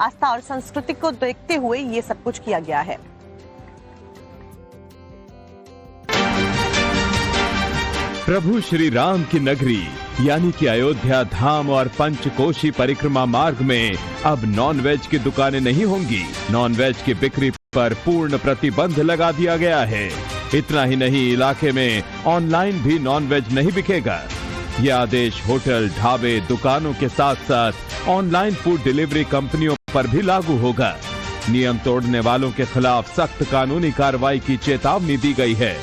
आस्था और संस्कृति को देखते हुए ये सब कुछ किया गया है। प्रभु श्री राम की नगरी यानी कि अयोध्या धाम और पंचकोशी परिक्रमा मार्ग में अब नॉनवेज की दुकानें नहीं होंगी। नॉनवेज की बिक्री पर पूर्ण प्रतिबंध लगा दिया गया है। इतना ही नहीं, इलाके में ऑनलाइन भी नॉनवेज नहीं बिकेगा। यह आदेश होटल, ढाबे, दुकानों के साथ साथ ऑनलाइन फूड डिलीवरी कंपनियों पर भी लागू होगा। नियम तोड़ने वालों के खिलाफ सख्त कानूनी कार्रवाई की चेतावनी दी गई है।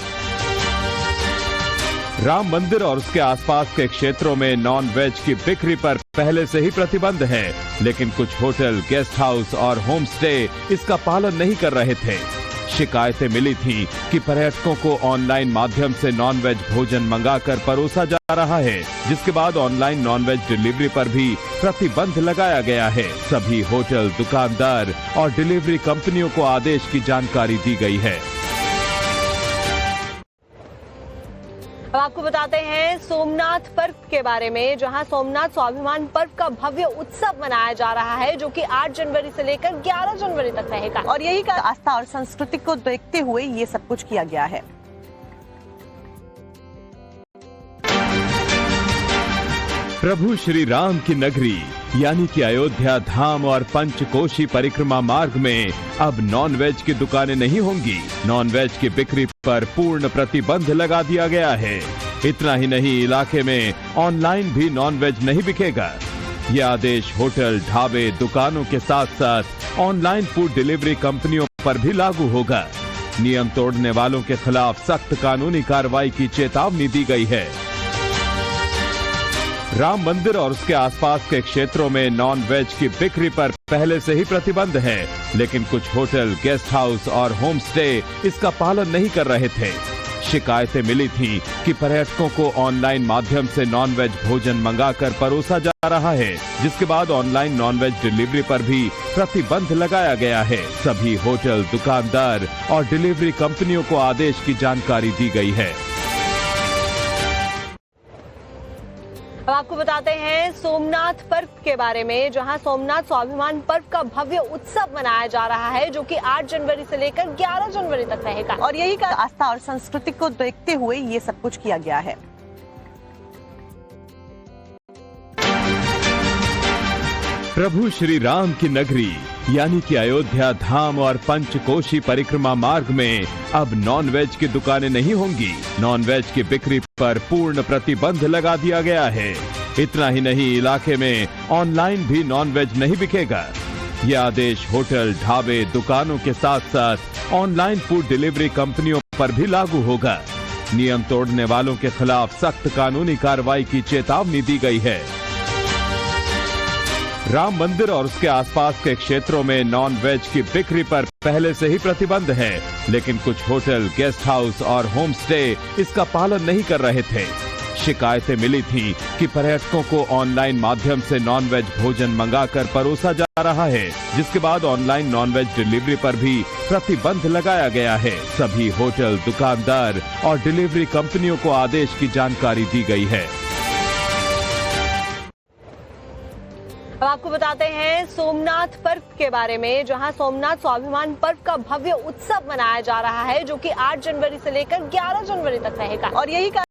राम मंदिर और उसके आसपास के क्षेत्रों में नॉन वेज की बिक्री पर पहले से ही प्रतिबंध है, लेकिन कुछ होटल, गेस्ट हाउस और होम स्टे इसका पालन नहीं कर रहे थे। शिकायतें मिली थी कि पर्यटकों को ऑनलाइन माध्यम से नॉन वेज भोजन मंगाकर परोसा जा रहा है, जिसके बाद ऑनलाइन नॉन वेज डिलीवरी पर भी प्रतिबंध लगाया गया है। सभी होटल, दुकानदार और डिलीवरी कंपनियों को आदेश की जानकारी दी गई है। अब आपको बताते हैं सोमनाथ पर्व के बारे में, जहां सोमनाथ स्वाभिमान पर्व का भव्य उत्सव मनाया जा रहा है, जो कि 8 जनवरी से लेकर 11 जनवरी तक रहेगा। और यही का आस्था और संस्कृति को देखते हुए ये सब कुछ किया गया है। प्रभु श्री राम की नगरी यानी कि अयोध्या धाम और पंचकोशी परिक्रमा मार्ग में अब नॉनवेज की दुकानें नहीं होंगी। नॉनवेज की बिक्री पर पूर्ण प्रतिबंध लगा दिया गया है। इतना ही नहीं, इलाके में ऑनलाइन भी नॉनवेज नहीं बिकेगा। यह आदेश होटल, ढाबे, दुकानों के साथ साथ ऑनलाइन फूड डिलीवरी कंपनियों पर भी लागू होगा। नियम तोड़ने वालों के खिलाफ सख्त कानूनी कार्रवाई की चेतावनी दी गई है। राम मंदिर और उसके आसपास के क्षेत्रों में नॉन वेज की बिक्री पर पहले से ही प्रतिबंध है, लेकिन कुछ होटल, गेस्ट हाउस और होम स्टे इसका पालन नहीं कर रहे थे। शिकायतें मिली थी कि पर्यटकों को ऑनलाइन माध्यम से नॉन वेज भोजन मंगाकर परोसा जा रहा है, जिसके बाद ऑनलाइन नॉन वेज डिलीवरी पर भी प्रतिबंध लगाया गया है। सभी होटल, दुकानदार और डिलीवरी कंपनियों को आदेश की जानकारी दी गई है। अब आपको बताते हैं सोमनाथ पर्व के बारे में, जहां सोमनाथ स्वाभिमान पर्व का भव्य उत्सव मनाया जा रहा है, जो कि 8 जनवरी से लेकर 11 जनवरी तक रहेगा। और यही का आस्था और संस्कृति को देखते हुए ये सब कुछ किया गया है। प्रभु श्री राम की नगरी यानी कि अयोध्या धाम और पंचकोशी परिक्रमा मार्ग में अब नॉनवेज की दुकानें नहीं होंगी। नॉनवेज की बिक्री पर पूर्ण प्रतिबंध लगा दिया गया है। इतना ही नहीं, इलाके में ऑनलाइन भी नॉनवेज नहीं बिकेगा। यह आदेश होटल, ढाबे, दुकानों के साथ साथ ऑनलाइन फूड डिलीवरी कंपनियों पर भी लागू होगा। नियम तोड़ने वालों के खिलाफ सख्त कानूनी कार्रवाई की चेतावनी दी गई है। राम मंदिर और उसके आसपास के क्षेत्रों में नॉन वेज की बिक्री पर पहले से ही प्रतिबंध है, लेकिन कुछ होटल, गेस्ट हाउस और होम स्टे इसका पालन नहीं कर रहे थे। शिकायतें मिली थी कि पर्यटकों को ऑनलाइन माध्यम से नॉन वेज भोजन मंगाकर परोसा जा रहा है, जिसके बाद ऑनलाइन नॉन वेज डिलीवरी पर भी प्रतिबंध लगाया गया है। सभी होटल, दुकानदार और डिलीवरी कंपनियों को आदेश की जानकारी दी गई है। अब आपको बताते हैं सोमनाथ पर्व के बारे में, जहां सोमनाथ स्वाभिमान पर्व का भव्य उत्सव मनाया जा रहा है, जो कि 8 जनवरी से लेकर 11 जनवरी तक रहेगा। और यही का